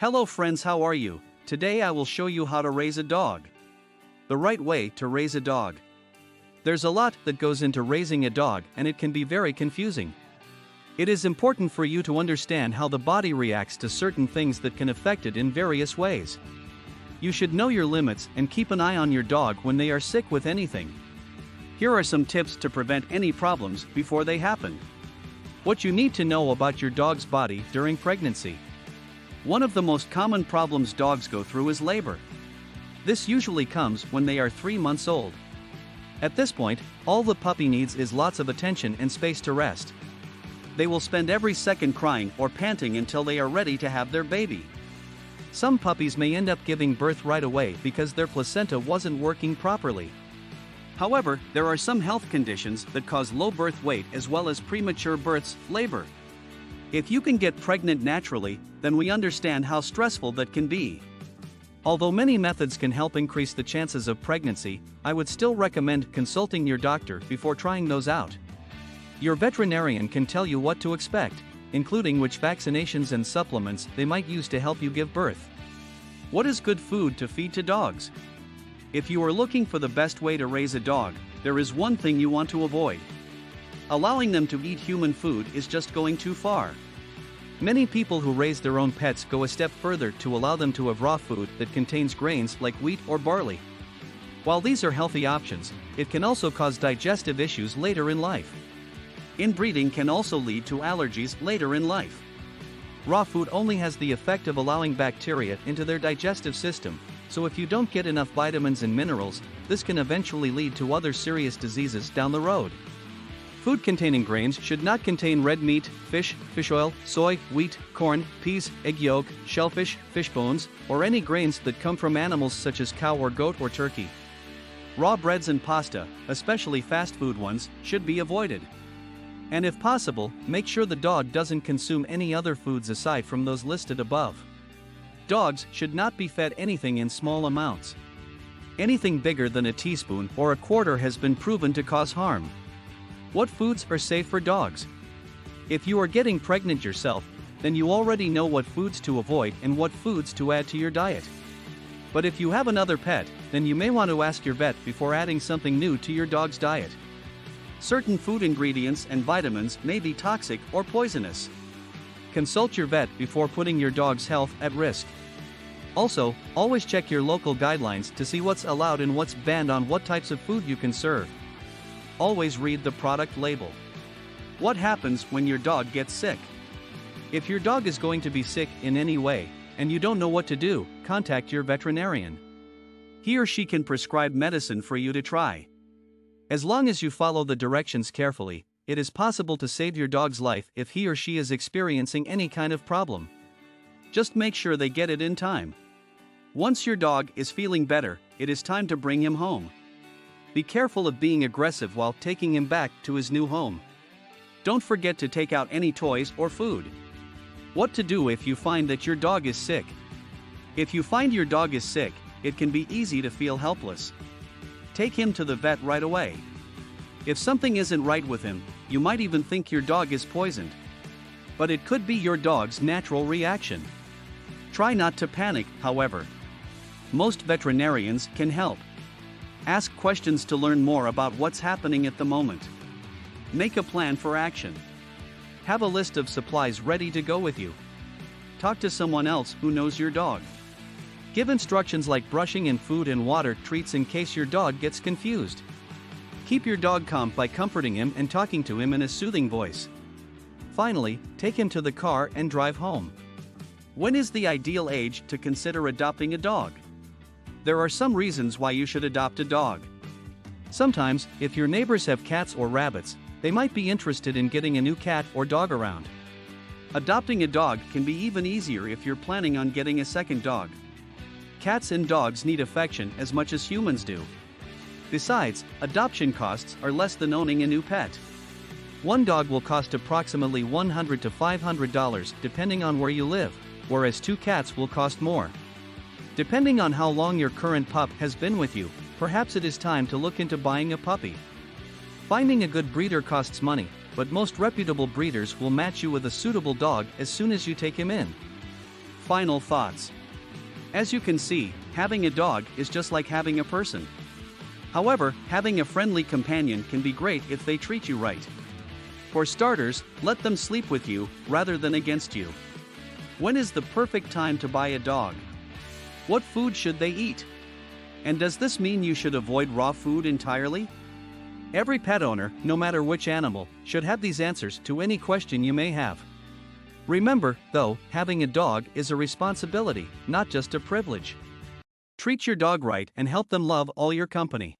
Hello friends, how are you? Today I will show you how to raise a dog. The right way to raise a dog. There's a lot that goes into raising a dog and it can be very confusing. It is important for you to understand how the body reacts to certain things that can affect it in various ways. You should know your limits and keep an eye on your dog when they are sick with anything. Here are some tips to prevent any problems before they happen. What you need to know about your dog's body during pregnancy. One of the most common problems dogs go through is labor. This usually comes when they are 3 months old. At this point, all the puppy needs is lots of attention and space to rest. They will spend every second crying or panting until they are ready to have their baby. Some puppies may end up giving birth right away because their placenta wasn't working properly. However, there are some health conditions that cause low birth weight as well as premature births, labor. If you can get pregnant naturally, then we understand how stressful that can be. Although many methods can help increase the chances of pregnancy, I would still recommend consulting your doctor before trying those out. Your veterinarian can tell you what to expect, including which vaccinations and supplements they might use to help you give birth. What is good food to feed to dogs? If you are looking for the best way to raise a dog, there is one thing you want to avoid. Allowing them to eat human food is just going too far. Many people who raise their own pets go a step further to allow them to have raw food that contains grains like wheat or barley. While these are healthy options, it can also cause digestive issues later in life. Inbreeding can also lead to allergies later in life. Raw food only has the effect of allowing bacteria into their digestive system, so if you don't get enough vitamins and minerals, this can eventually lead to other serious diseases down the road. Food containing grains should not contain red meat, fish, fish oil, soy, wheat, corn, peas, egg yolk, shellfish, fish bones, or any grains that come from animals such as cow or goat or turkey. Raw breads and pasta, especially fast food ones, should be avoided. And if possible, make sure the dog doesn't consume any other foods aside from those listed above. Dogs should not be fed anything in small amounts. Anything bigger than a teaspoon or a quarter has been proven to cause harm. What foods are safe for dogs? If you are getting pregnant yourself, then you already know what foods to avoid and what foods to add to your diet. But if you have another pet, then you may want to ask your vet before adding something new to your dog's diet. Certain food ingredients and vitamins may be toxic or poisonous. Consult your vet before putting your dog's health at risk. Also, always check your local guidelines to see what's allowed and what's banned on what types of food you can serve. Always read the product label. What happens when your dog gets sick? If your dog is going to be sick in any way, and you don't know what to do, contact your veterinarian. He or she can prescribe medicine for you to try. As long as you follow the directions carefully, it is possible to save your dog's life if he or she is experiencing any kind of problem. Just make sure they get it in time. Once your dog is feeling better, it is time to bring him home. Be careful of being aggressive while taking him back to his new home. Don't forget to take out any toys or food. What to do if you find that your dog is sick? If you find your dog is sick, it can be easy to feel helpless. Take him to the vet right away. If something isn't right with him, you might even think your dog is poisoned. But it could be your dog's natural reaction. Try not to panic, however. Most veterinarians can help. Ask questions to learn more about what's happening at the moment. Make a plan for action. Have a list of supplies ready to go with you. Talk to someone else who knows your dog. Give instructions like brushing and food and water treats in case your dog gets confused. Keep your dog calm by comforting him and talking to him in a soothing voice. Finally, take him to the car and drive home. When is the ideal age to consider adopting a dog? There are some reasons why you should adopt a dog. Sometimes, if your neighbors have cats or rabbits, they might be interested in getting a new cat or dog around. Adopting a dog can be even easier if you're planning on getting a second dog. Cats and dogs need affection as much as humans do. Besides, adoption costs are less than owning a new pet. One dog will cost approximately $100 to $500 depending on where you live, whereas 2 cats will cost more. Depending on how long your current pup has been with you, perhaps it is time to look into buying a puppy. Finding a good breeder costs money, but most reputable breeders will match you with a suitable dog as soon as you take him in. final thoughts. As you can see, having a dog is just like having a person. However, having a friendly companion can be great if they treat you right. For starters, let them sleep with you rather than against you. When is the perfect time to buy a dog? What food should they eat? And does this mean you should avoid raw food entirely? Every pet owner, no matter which animal, should have these answers to any question you may have. Remember, though, having a dog is a responsibility, not just a privilege. Treat your dog right and help them love all your company.